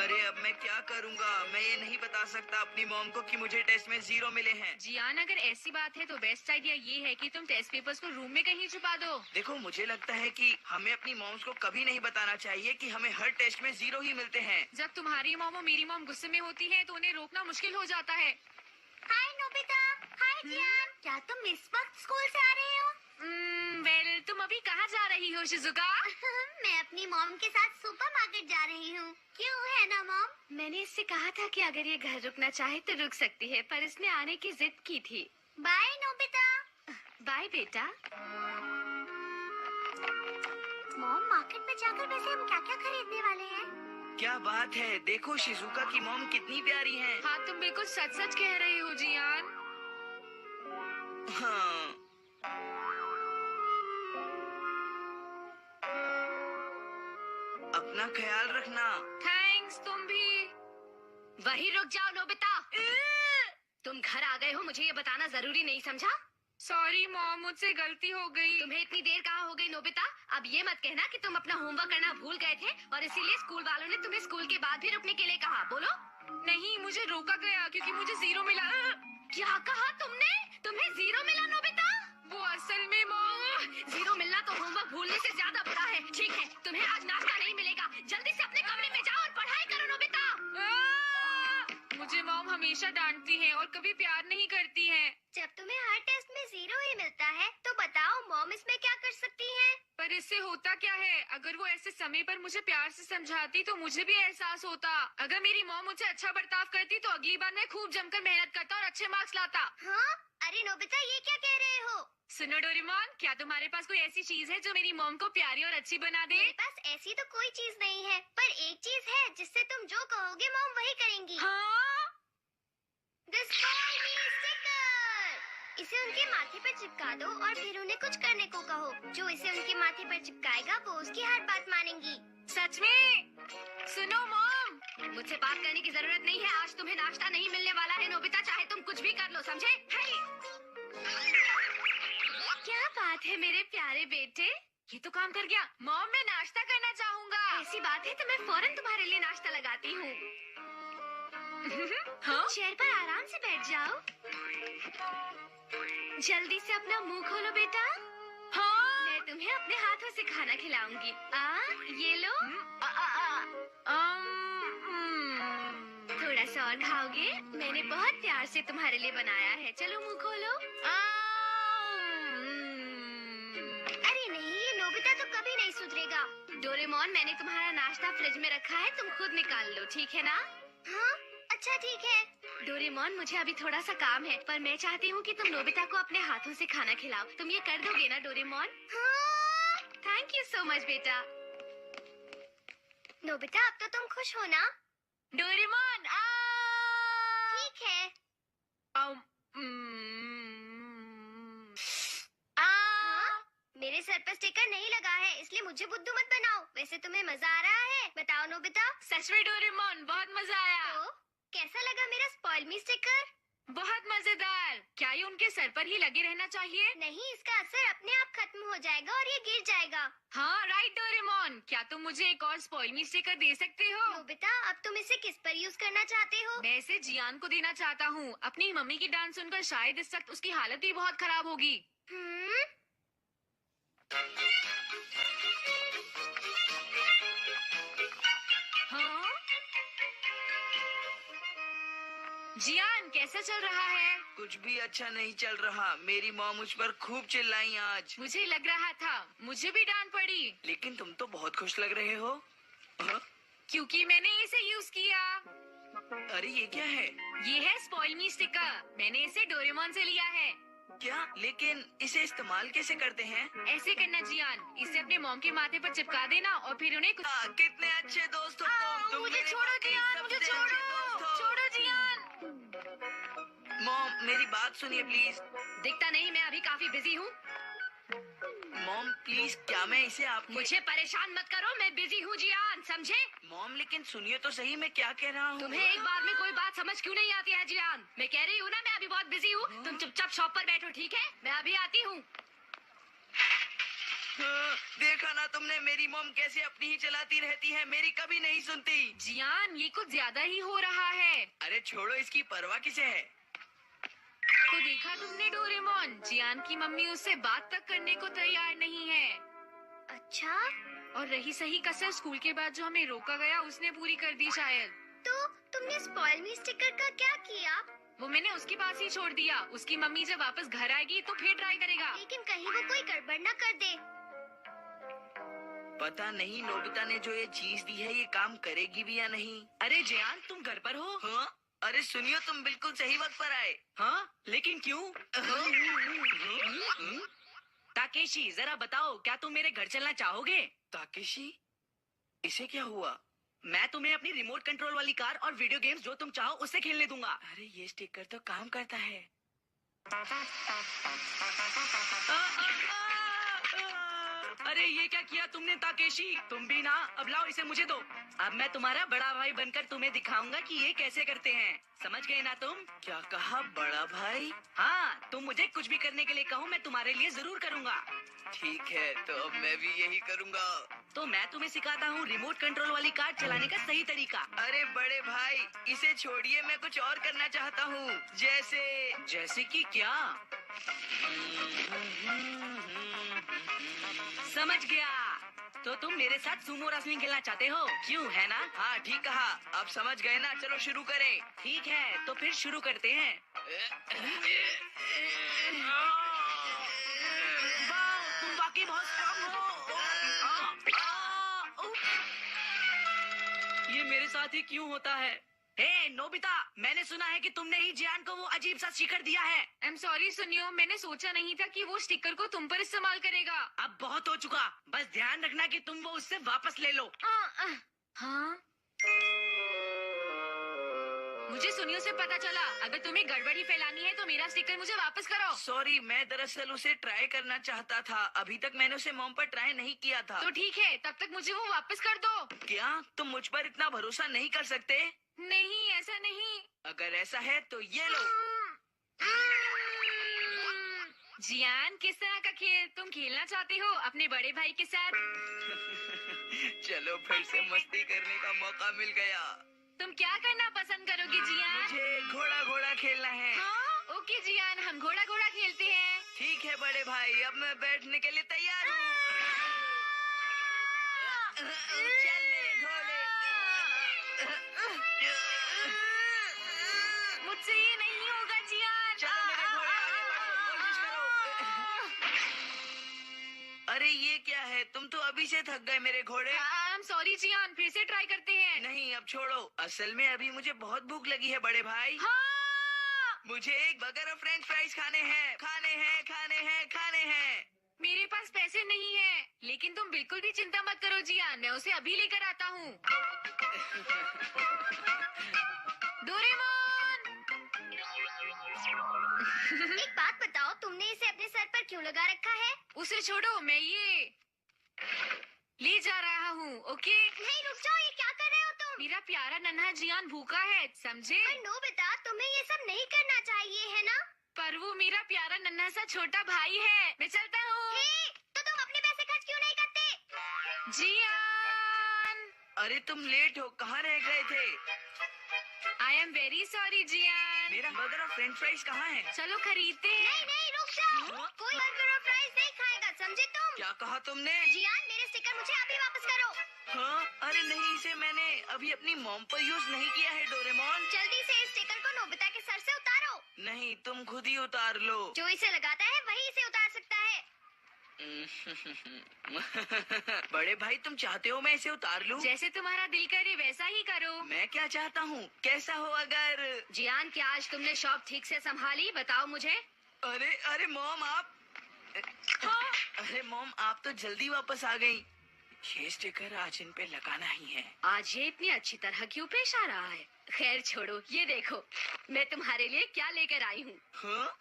अरे अब मैं क्या करूँगा? मैं ये नहीं बता सकता अपनी मॉम को कि मुझे टेस्ट में 0 मिले हैं। जियान, अगर ऐसी बात है तो बेस्ट आइडिया ये है कि तुम टेस्ट पेपर्स को रूम में कहीं छुपा दो। देखो, मुझे लगता है कि हमें अपनी मॉम्स को कभी नहीं बताना चाहिए कि हमें हर टेस्ट में 0 ही मिलते हैं। जब तुम्हारी मॉम और मेरी मॉम गुस्से में होती है तो उन्हें रोकना मुश्किल हो जाता है। हाय नोबिता, हाय जियान, क्या तुम इस वक्त स्कूल से आ रहे हो? वेल, तुम अभी कहाँ जा रही हो शिजुका? मैं अपनी मॉम के साथ सुपरमार्केट जा रही हूँ। क्यों, है ना मॉम? मैंने इससे कहा था कि अगर ये घर रुकना चाहे तो रुक सकती है, पर इसने आने की जिद की थी। Bye Nobita. बाय बेटा। मॉम, मार्केट में जाकर वैसे हम क्या क्या खरीदने वाले हैं? क्या बात है, देखो शिजुका की मॉम कितनी प्यारी हैं। हाँ, तुम बिल्कुल सच सच कह रही हो जियान। हाँ। अपना ख्याल रखना। थैंक्स, तुम भी। वही रुक जाओ नोबिता। तुम घर आ गए हो, मुझे ये बताना जरूरी नहीं समझा? सॉरी मॉम, मुझसे गलती हो गई। तुम्हें इतनी देर कहाँ हो गई नोबिता? अब ये मत कहना कि तुम अपना होमवर्क करना भूल गए थे और इसीलिए स्कूल वालों ने तुम्हें स्कूल के बाद भी रुकने के लिए कहा। बोलो। नहीं, मुझे रोका गया क्योंकि मुझे 0 मिला। क्या कहा तुमने? तुम्हें 0 मिला नोबिता? वो असल में मॉम, 0 मिलना तो होमवर्क भूलने से ज्यादा बड़ा है। ठीक है, तुम्हें आज नाश्ता नहीं मिलेगा। जल्दी से अपने कमरे में जाओ और पढ़ाई करो नोबिता। मुझे मॉम हमेशा डांटती है और कभी प्यार नहीं करती है। जब तुम्हें हर टेस्ट में 0 ही मिलता है तो बताओ मॉम इसमें क्या कर सकती है? पर इससे होता क्या है? अगर वो ऐसे समय पर मुझे प्यार से समझाती तो मुझे भी एहसास होता। अगर मेरी मॉम मुझे अच्छा बर्ताव करती तो अगली बार मैं खूब जमकर मेहनत करता और अच्छे मार्क्स लाता। हाँ? अरे नोबिता, ये क्या कह रहे हो? सुनो डोरेमोन, क्या तुम्हारे पास कोई ऐसी चीज है जो मेरी मॉम को प्यारी और अच्छी बना दे? मेरे पास ऐसी तो कोई चीज नहीं है, पर एक चीज है जिससे तुम जो कहोगे मॉम वही करेंगी। हाँ? The Spoil Me Sticker! इसे उनके माथे पर चिपका दो और फिर उन्हें कुछ करने को कहो। जो इसे उनके माथे पर चिपकाएगा वो उसकी हर बात मानेंगी। सच में? सुनो मॉम, मुझसे बात करने की जरूरत नहीं है। आज तुम्हें नाश्ता नहीं मिलने वाला है नोबिता, चाहे तुम कुछ भी कर लो, समझे? क्या बात है मेरे प्यारे बेटे, ये तो काम कर गया। मॉम, मैं नाश्ता करना चाहूँगा। ऐसी बात है तो मैं फौरन तुम्हारे लिए नाश्ता लगाती हूँ। हाँ? चेयर पर आराम से बैठ जाओ। जल्दी से अपना मुंह खोलो बेटा। हाँ? मैं तुम्हें अपने हाथों से खाना खिलाऊंगी। ये लो। थोड़ा सा और खाओगे? मैंने बहुत प्यार से तुम्हारे लिए बनाया है। चलो मुंह खोलो। अरे नहीं, ये नोबिता तो कभी नहीं सुधरेगा। डोरेमोन, मैंने तुम्हारा नाश्ता फ्रिज में रखा है, तुम खुद निकाल लो, ठीक है ना? हाँ, अच्छा ठीक है। डोरेमोन, मुझे अभी थोड़ा सा काम है, पर मैं चाहती हूँ कि तुम नोबिता को अपने हाथों से खाना खिलाओ। तुम ये कर दोगे ना डोरेमोन? हाँ। थैंक यू सो मच बेटा। नोबिता, अब तो तुम खुश हो ना? डोरेमोन, ठीक है। मेरे सर पर स्टिकर नहीं लगा है, इसलिए मुझे बुद्धू मत बनाओ। वैसे तुम्हें मजा आ रहा है? बताओ नोबिता। सच में डोरेमोन, बहुत मजा आया। तो कैसा लगा मेरा स्पॉइल मी स्टिकर? बहुत मजेदार। क्या ये उनके सर पर ही लगे रहना चाहिए? नहीं, इसका असर अपने आप खत्म हो जाएगा और ये गिर जाएगा। हाँ राइट डोरेमोन, क्या तुम मुझे एक और स्पॉइल मी स्टिकर दे सकते हो? नोबिता, अब तुम इसे किस पर यूज करना चाहते हो? मैं इसे जियान को देना चाहता हूँ। अपनी मम्मी की डांट सुनकर शायद इस वक्त उसकी हालत भी बहुत खराब होगी। हाँ? जियान, कैसा चल रहा है? कुछ भी अच्छा नहीं चल रहा। मेरी मॉम मुझ पर खूब चिल्लाई आज। मुझे लग रहा था, मुझे भी डांट पड़ी। लेकिन तुम तो बहुत खुश लग रहे हो। हाँ? क्योंकि मैंने इसे यूज किया। अरे ये क्या है? ये है स्पॉइल मी स्टिकर। मैंने इसे डोरेमोन से लिया है। क्या? लेकिन इसे इस्तेमाल कैसे करते हैं? ऐसे करना जियान, इसे अपने मॉम के माथे पर चिपका देना और फिर उन्हें कुछ... कितने अच्छे दोस्त हो तुम। मुझे मेरे छोड़ो बाकी जियान, मुझे सबसे अच्छे दोस्त हो। छोड़ो जियान। मॉम, मेरी बात सुनिए प्लीज। दिखता नहीं मैं अभी काफी बिजी हूँ। मॉम प्लीज, क्या मैं इसे आपके... मुझे परेशान मत करो, मैं बिजी हूँ जियान, समझे? मॉम लेकिन सुनिए तो सही, मैं क्या कह रहा हूँ। तुम्हें एक बार में कोई बात समझ क्यों नहीं आती है जियान? मैं कह रही हूँ ना, मैं अभी बहुत बिजी हूँ। तुम चुपचाप शॉप पर बैठो, ठीक है? मैं अभी आती हूँ। हाँ, देखा ना तुमने, मेरी मॉम कैसे अपनी ही चलाती रहती है, मेरी कभी नहीं सुनती। जियान, ये कुछ ज्यादा ही हो रहा है। अरे छोड़ो, इसकी परवाह किसे है। तो देखा तुमने डोरेमोन, जियान की मम्मी उससे बात तक करने को तैयार नहीं है। अच्छा, और रही सही कसर स्कूल के बाद जो हमें रोका गया, उसने पूरी कर दी शायद। तो तुमने स्पॉइल मी स्टिकर का क्या किया? वो मैंने उसके पास ही छोड़ दिया। उसकी मम्मी जब वापस घर आएगी तो फिर ट्राई करेगा। लेकिन कहीं वो कोई गड़बड़ न कर दे। पता नहीं नोबिता ने जो ये चीज दी है, ये काम करेगी भी या नहीं। अरे जियान, तुम घर पर हो? हाँ? अरे सुनियो, तुम बिल्कुल सही वक्त पर आए। हाँ, लेकिन क्यों? ताकेशी, जरा बताओ, क्या तुम मेरे घर चलना चाहोगे? ताकेशी, इसे क्या हुआ? मैं तुम्हें अपनी रिमोट कंट्रोल वाली कार और वीडियो गेम्स जो तुम चाहो उससे खेलने दूंगा। अरे ये स्टिकर तो काम करता है। अरे ये क्या किया तुमने ताकेशी? तुम भी ना, अब लाओ इसे मुझे दो। अब मैं तुम्हारा बड़ा भाई बनकर तुम्हें दिखाऊंगा कि ये कैसे करते हैं। समझ गए ना तुम? क्या कहा, बड़ा भाई? हाँ, तुम मुझे कुछ भी करने के लिए कहो, मैं तुम्हारे लिए जरूर करूँगा। ठीक है, तो अब मैं भी यही करूँगा। तो मैं तुम्हें सिखाता हूँ रिमोट कंट्रोल वाली कार चलाने का सही तरीका। अरे बड़े भाई, इसे छोड़िए, मैं कुछ और करना चाहता हूँ। जैसे कि क्या? समझ गया। तो तुम मेरे साथ सुमो रेसलिंग खेलना चाहते हो, क्यों, है ना? हाँ ठीक कहा, अब समझ गए ना, चलो शुरू करें। ठीक है, तो फिर शुरू करते हैं। वाह, तुम वाकई बहुत स्ट्रांग हो। ये मेरे साथ ही क्यों होता है? हे नोबिता, मैंने सुना है कि तुमने ही जियान को वो अजीब सा स्टिकर दिया है। आई एम सॉरी सुनियो, मैंने सोचा नहीं था कि वो स्टिकर को तुम पर इस्तेमाल करेगा। अब बहुत हो चुका, बस ध्यान रखना कि तुम वो उससे वापस ले लो। हाँ, मुझे सुनियो से पता चला, अगर तुम्हें गड़बड़ी फैलानी है तो मेरा स्टिकर मुझे वापस करो। सॉरी, मैं दरअसल उसे ट्राई करना चाहता था। अभी तक मैंने उसे मॉम पर ट्राई नहीं किया था। तो ठीक है, तब तक मुझे वो वापस कर दो। क्या तुम मुझ पर इतना भरोसा नहीं कर सकते? नहीं, ऐसा नहीं। अगर ऐसा है तो ये लो। जियान, किस तरह का खेल तुम खेलना चाहते हो अपने बड़े भाई के साथ? चलो फिर से मस्ती करने का मौका मिल गया। तुम क्या करना पसंद करोगे जियान? मुझे घोड़ा घोड़ा खेलना है। हाँ? ओके जियान, हम घोड़ा घोड़ा खेलते हैं। ठीक है बड़े भाई, अब मैं बैठने के लिए तैयार हूँ। चल मेरे घोड़े। मुझसे ये नहीं होगा जियान। चलो मेरे घोड़े, आगे बढ़ो, कोशिश करो। अरे ये क्या है, तुम तो अभी से थक गए मेरे घोड़े। आई एम सॉरी जियान, फिर से ट्राई करते हैं। नहीं अब छोड़ो, असल में अभी मुझे बहुत भूख लगी है बड़े भाई। हाँ, मुझे एक बर्गर और फ्रेंच फ्राइज खाने हैं, खाने हैं, खाने हैं, खाने हैं। मेरे पास पैसे नहीं है, लेकिन तुम बिल्कुल भी चिंता मत करो जियान, मैं उसे अभी लेकर आता हूँ। डोरेमोन! एक बात बताओ, तुमने इसे अपने सर पर क्यों लगा रखा है? उसे छोड़ो, मैं ये ले जा रहा हूँ। ओके? नहीं, रुक जाओ, ये क्या कर रहे हो तुम? मेरा प्यारा नन्हा जियान भूखा है, समझे? पर नोबिता, तुम्हें ये सब नहीं करना चाहिए, है ना? पर वो मेरा प्यारा नन्हा सा छोटा भाई है। मैं चलता हूँ। हे, तो तुम अपने पैसे खर्च क्यों नहीं करते? जियान! अरे तुम लेट हो, कहाँ रह गए थे? I am very sorry Gian. मेरा बर्गर और फ्रेंच फ्राइज कहाँ है? चलो खरीदते हैं। नहीं नहीं, रुक जाओ, कोई बर्गर और फ्राइज नहीं खाएगा, समझे तुम? क्या कहा तुमने? जियान, मेरे स्टिकर मुझे अभी वापस करो। हाँ? अरे नहीं, इसे मैंने अभी अपनी मॉम पर यूज नहीं किया है डोरेमोन। जल्दी से इस स्टिकर को नोबिता के सर से उतारो। नहीं, तुम खुद ही उतार लो। जो इसे लगाता है वही इसे उतार सकता है। बड़े भाई, तुम चाहते हो मैं इसे उतार लूं? जैसे तुम्हारा दिल करे वैसा ही करो। मैं क्या चाहता हूँ, कैसा हो अगर। जियान, क्या आज तुमने शॉप ठीक से संभाली? बताओ मुझे। अरे अरे मॉम, आप। अरे मॉम, आप तो जल्दी वापस आ गई। ये स्टिकर आज इन पे लगाना ही है। आज ये इतनी अच्छी तरह क्यों पेश आ रहा है? खैर छोड़ो, ये देखो मैं तुम्हारे लिए क्या लेकर आई हूँ। हाँ?